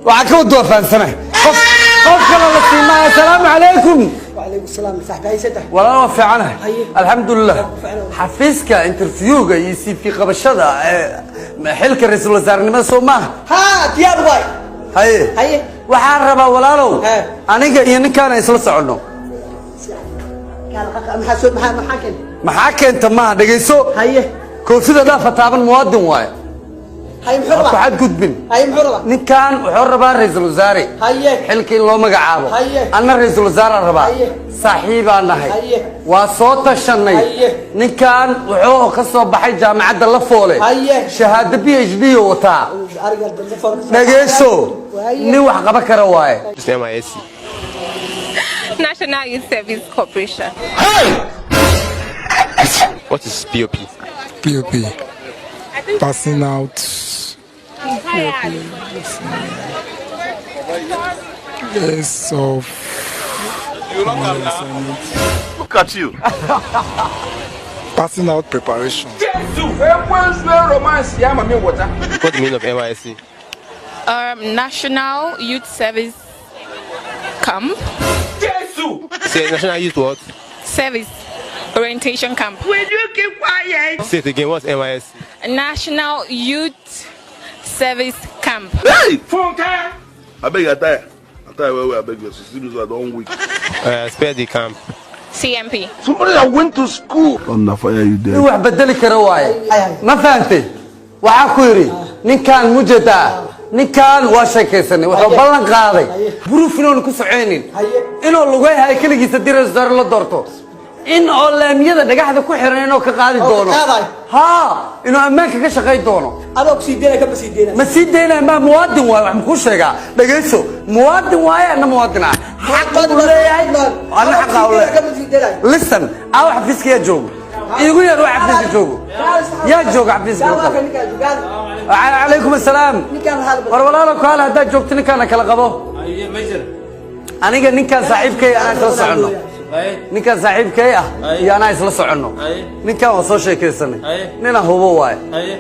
وعكود وفان سنة قف الله السماء السلام عليكم. وعليكم السلام صاحبي هاي سته والله وفي عنها الحمد لله. حفيزك انترفيوغا يسي في قبشده حلك الرئيس الوزراء نما سوما ها ديار واي هاي waxaan rabaa walaalow aniga iyo ninkaan isla socono maxaa keenta ma dhageyso koofida dhaafa taaban muwaadin waay هاي محربة waxaad gudbin هاي محربة ninkaan wuxuu rabaa ra'iisul wasaare xilkii loo magacaabo anna ra'iisul wasaare rabaa saaxiibaan nahay waa soo tashanay ninkaan wuxuu ka soo baxay jaamacadda la foole shahaado PhD wataa dhageyso nin wax qaba kara waaye National Youth Service Corporation. What is POP? POP. Passing out. Yes, of. Look at you. Passing out preparation. What do you mean of NYSC? National Youth Service Camp. Say National Youth what? Service Orientation Camp. Will you keep quiet? Say it again, what's NYSC? National Youth Service Camp. Hey! Phone time! I beg you, I beg you, I don't weak. Spare the camp. CMP. Somebody that went to school. On the fire you there. wax bedeli kara waaye ma fahamtay waxa ku yiri ninkaan mujada ninkaan waa sheekaysanay wuxuu ballan qaaday proof inuu ku soceenin inuu lugahay kaligiisa diras dar la doorto in oo laamiyada dhagaxda ku xiran inuu ka qaadi doono ha inuu ammaanka ka shaqeey doono adoo sideena ka basideena ma sideena ma muwaadin waay wax ku sheega dhageyso muwaadin waay ana muwaadin ah xaq u leeyahay ana xaq u leeyahay listen aw xafiiska ya joogo igu yar wax xafiiska joogo ya joogo xafiiska عليكم السلام والله قال هذا جوجتني كان كلا قبو aniga ninkan saaxiibkay ana soo socono ninkan saaxiibkay ah iyo ana isla socono ninkan waa soo sheekaysanay nina hubo waay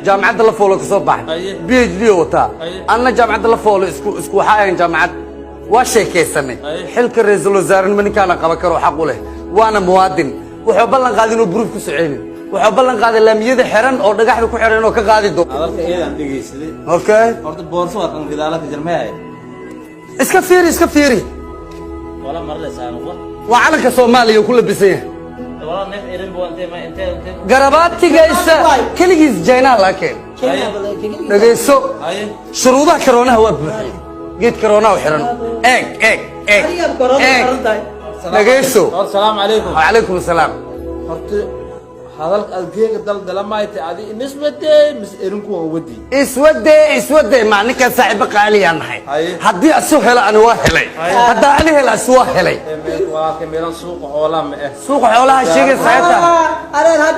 jaamacadda la foolo ka soo baxay PhD wata anna jaamacadda la foolo isku waxaan jaamacad waa sheekaysanay xilka ra'iisul wasaare ninkan qaba karo xaq u leh waana muwaadin wuxuu ballan qaaday inuu proof ku soceenin wuxuu ballan qaaday laamiyada xiran oo dhagaxda ku xiran oo ka qaadi doono adalka eedan dhageysaday okay horta boorso waa kan gidaalada jarmay iska fiiri wala marlaysan waa calanka Soomaaliya ku labisan wala neef erin boo intee garabaadkiisa kaligiis jayna laakiin dhageyso shuruudaha corona waa buuxay geed corona oo xiran eeg dhageyso assalaamu alaykum wa alaykum asalaam horta hadalka algeega daldalamaayta adi nisbadee mis erinku waa wadi iswade ma ninka saaxiib qaaliyan nahay hadii asu helo aan waa helay hadaa aan helo asu waa helay waa kameelan suuqa xoolaha ma ah suuqa xoolaha sheegay saayta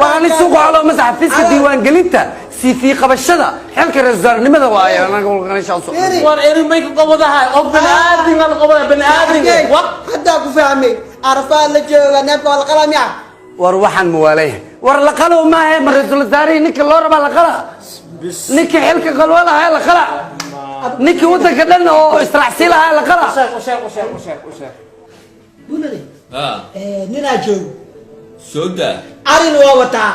waa ani suuqa xoolaha ma xafiiska diiwaan gelinta si fi qabashada xilka rasaarnimada waa anaga walqanisha soo war erin may ka qabadahay oo banaadin la qabada banaadin wa hadda ku fahmay arfaa la jooga neefka wal qalamiya war waxaan muwaalay war la qalo ma hay ra'iisul wasaare ninka loo raba la qala ninka xilka qalwada hay la qala ninka wadanka dhan oo israacsiil hay la qala bunale nina joogo sooda arin waa wataa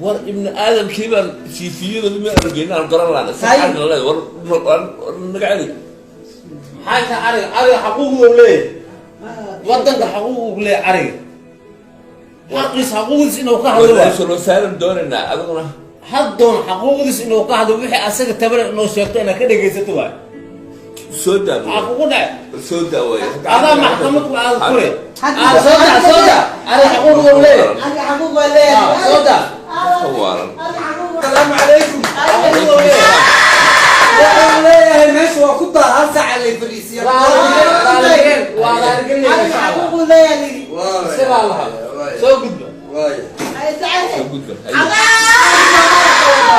war ibn aadam kiiban siifiyada ma argeynaan garan laana saxan la war nagacadi maxay ari xaquuq uu leeyahay wadanka xaquuq uu leeyahay ari xaqis xaquuqis inuu ka hadlo soo saaran doonana adaguna haddoon xaquuqis inuu ka hadlo wixii asaga tabar inuu sheegto inaa ka dhageysato waa sooda xaquuq dhac sooda way ada maxkamad ku aad kure sooda ari xaquuq uu leeyahay ani xaquuq waa leeyahay sooda السلام عليكم والله ماشي وكنت هرجع اللي في الريسير والله رجلي حقوق ليالي سر الله سو جود واي سو جود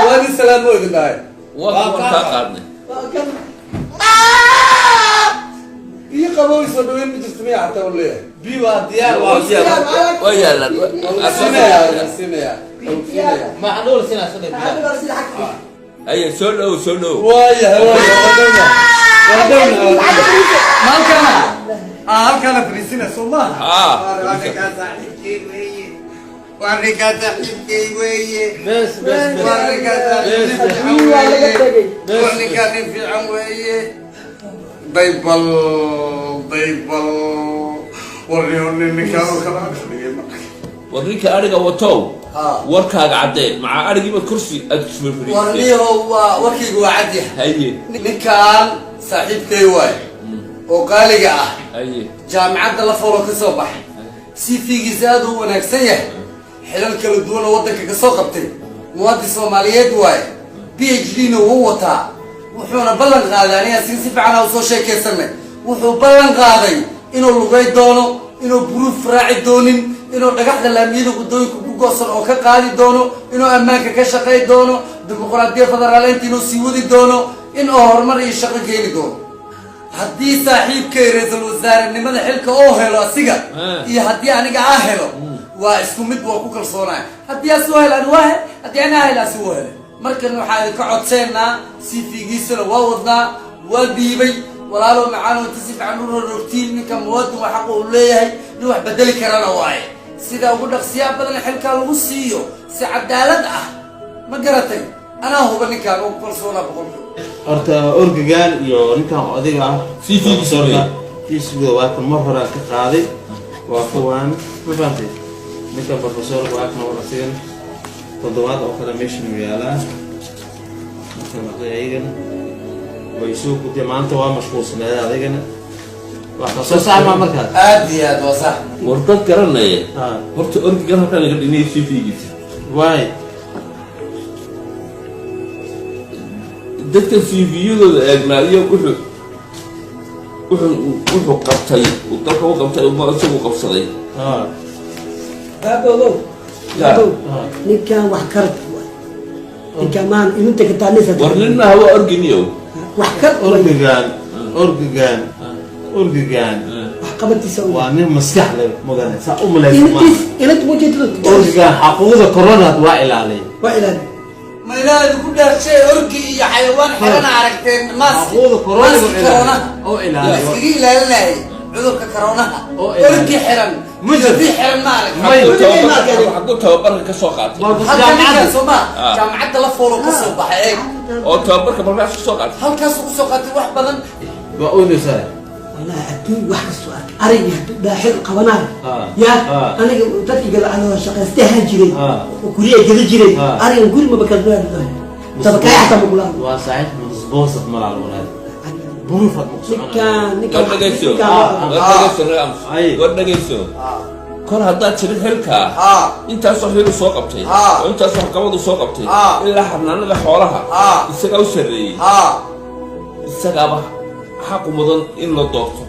وادي السلام عليكم وكان قادني iyo qabow soo dhaweyn mid istimay hata walaah biwa diyaar ويا لا اسمع ما حدول سنه أي سولو سولو وايا halkana fariisina Soomaa warika taxibkay weeye بس warika fiican weeye baybal warniyoninka kala وريك أرجع وتو ورك عدين مع أرجع كرسي أدخل فريق warniyo warkiigu waa cad yahay هي ninkaan saaxiibkay waay oo qaaliga ah هي jaamacadda la furo ka soo baxay CV-giisa aad u wanaagsan yahay xilal kala duwan oo waddanka ka soo qabtay muwaadin Soomaaliyeed waay PhD-na wuu wataa wuxuuna ballan qaaday aniga si fiican u soo sheekaysanay wuxuu ballan qaaday inuu lugay doono inuu proof raaci doonin inuu dhagaxda laamiyada gudooyinka ku goosan oo ka qaadi doono inuu ammaanka ka shaqay doono dimuqraadiyadda federaalka inuu sii wadi doono inuu horumar iyo shaqo keeni doono haddii saaxiibkay ra'iisul wasaarenimada xilka oo helo asiga iyo haddii aniga aan helo waa isku mid waa ku kalsoonahay haddii aan soo helaan waa haddii aan helaan soo helaan markan waxaan ka codseynaa CV-giisana waa wadnaa waa diibay walaalo macaan oo si fiican u rorogtiin ninka muwaadin waa xaq u leeyahay inuu wax bedeli karana waaye sida ugu dhaqsiyaa badan xilka lagu siiyo si cadaalad ah ma garatay anaa huba ninkaan oo kalsoonaa boqolkiiba horta orgagaan iyo ninkan odayga ah fiisiga waa kan mar hore ka qaaday waa kuwaan ma fahamtay ninkan professor waa kan wada sigan toddobaad oo kale meeshan u yaalaa markan aqaygan way soo gudbay maanta waa mashquulsanayd adigana waa ka soo saarma markaas aad iyo aad waa sax ورطة كرنا إيه ورطة أرجع كرنا كان يقدر ينير في جيت waay dadka CV-yadooda eegnaadiyo wuxuu qabtay dalka u qabtay isagu qabsaday baabogow ninkan wax karad ninkan maan inta ka taanisa war ninna hawa orginiyo wax kar orgagaan wax qabatiisa waa nin maskax leh magana saa u malaysa inad mujeedada orgagaan xaquuqda corona waa ilaalay waa ilaali ma ilaahay ku dhaashay orgi iyo xayawaan xirana aragteen xaquuqda corona oo ilaalay iskaga ilaalinay cudurka corona orgi xiran fi xiran ma arag xaqu tababarka ka soo qaatay jaamacadda Soomaa jaamacadda la foolo ka soo baxay oo tababarka markaas ka soo qaatay halkaas ku soo qaatay wax badan waa oonaysaa والله أدون واحد السؤال أريني داخل قبنا يا أنا تركي قال أنا شقيستها هجري وكوريا كذا جري أريني كل ما بكذبها طب كاي حتى بقولها وساعات مصبوصة مع الولاد بروفة مقصودة كان ودقيسو كون هداد شريك هلكا انت صحيح سو قبتي وانت صح قبض سو قبتي الا حنانada xoolaha isaga u sareeyay isaga ba حق مدن إن لا دكتور.